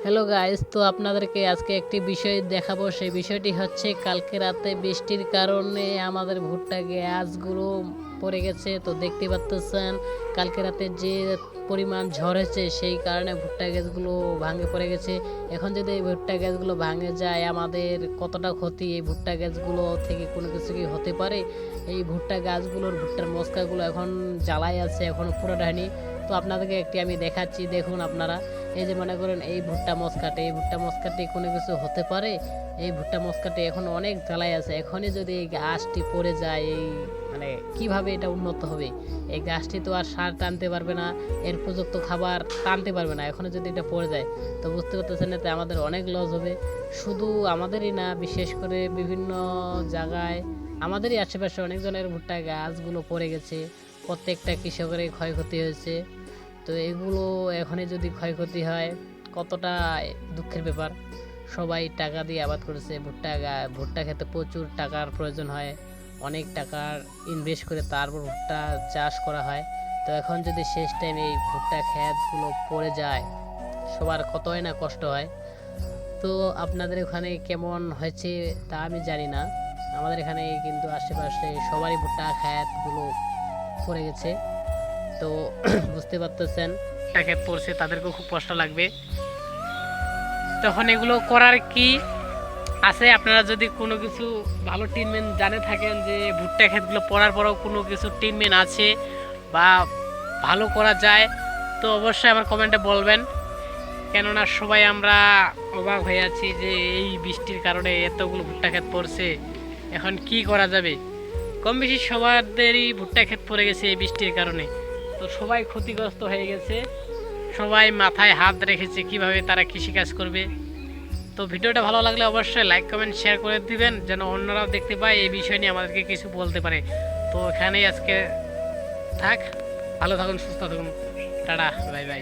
Hello guys, তো আপনাদেরকে আজকে একটি বিষয় দেখাবো। সেই বিষয়টি হচ্ছে কালকে রাতে বৃষ্টির কারণে আমাদের ভুট্টা গাছগুলো পড়ে গেছে। তো দেখতে পাচ্ছেন কালকে রাতে যে পরিমাণ ঝড় হয়েছে সেই কারণে ভুট্টা গাছগুলো ভাঙে পড়ে গেছে। এখন যদি এই ভুট্টা গাছগুলো ভাঙে যায় আমাদের কতটা ক্ষতি। এই ভুট্টা গাছগুলো থেকে কোনো কিছু কি হতে পারে? এই ভুট্টা গাছগুলোর ভুট্টার মস্কাগুলো এখন জ্বালাই আছে, এখনও পুরো ডাইনি। তো আপনাদেরকে একটি আমি দেখাচ্ছি, দেখুন আপনারা। এই যে মনে করেন এই ভুট্টা মস্কাটে, এই ভুট্টা মস্কাটে কোনো কিছু হতে পারে? এই ভুট্টা মস্কাটে এখন অনেক জ্বালাই আছে। এখনই যদি এই গাছটি পড়ে যায়, এই মানে কিভাবে এটা উন্নত হবে? এই গাছটি তো আর সার টানতে পারবে না, এর উপযুক্ত খাবার টানতে পারবে না। এখনই যদি এটা পড়ে যায় তো বুঝতে পারতেছেন এতে আমাদের অনেক লস হবে। শুধু আমাদেরই না, বিশেষ করে বিভিন্ন জায়গায় আমাদেরই আশেপাশে অনেকজনের ভুট্টা গাছগুলো পড়ে গেছে। প্রত্যেকটা কৃষকেরই ক্ষয়ক্ষতি হয়েছে। তো এগুলো এখনই যদি ক্ষয়ক্ষতি হয় কতটা দুঃখের ব্যাপার। সবাই টাকা দিয়ে আবাদ করেছে, ভুট্টা খেতে প্রচুর টাকার প্রয়োজন হয়, অনেক টাকার ইনভেস্ট করে তারপর ভুট্টা চাষ করা হয়। তো এখন যদি শেষ টাইমে এই ভুট্টা ক্ষেতগুলো পড়ে যায় সবার কতই না কষ্ট হয়। তো আপনাদের ওখানে কেমন হয়েছে তা আমি জানি না। আমাদের এখানে কিন্তু আশেপাশে সবারই ভুট্টা ক্ষেতগুলো পড়ে গেছে। তো বুঝতে পারতেছেন ক্ষেত পড়ছে তাদেরকেও খুব কষ্ট লাগবে। তখন এগুলো করার কি আছে? আপনারা যদি কোনো কিছু ভালো ট্রিটমেন্ট জানে থাকেন যে ভুট্টা ক্ষেতগুলো পড়ার পরেও কোনো কিছু ট্রিটমেন্ট আছে বা ভালো করা যায়, তো অবশ্যই আমার কমেন্টে বলবেন। কেননা সবাই আমরা অবাক হয়ে আছি যে এই বৃষ্টির কারণে এতগুলো ভুট্টা ক্ষেত পড়ছে, এখন কি করা যাবে? কম বেশি সবারই ভুট্টা ক্ষেত পড়ে গেছে এই বৃষ্টির কারণে। তো সবাই ক্ষতিগ্রস্ত হয়ে গেছে, সবাই মাথায় হাত রেখেছে কিভাবে তারা কৃষিকাজ করবে। তো ভিডিওটা ভালো লাগলে অবশ্যই লাইক কমেন্ট শেয়ার করে দিবেন, যেন অন্যরাও দেখতে পায় এই বিষয় নিয়ে আমাদেরকে কিছু বলতে পারে। তো এখানেই আজকে থাক, ভালো থাকুন, সুস্থ থাকুন, টাটা, বাই বাই।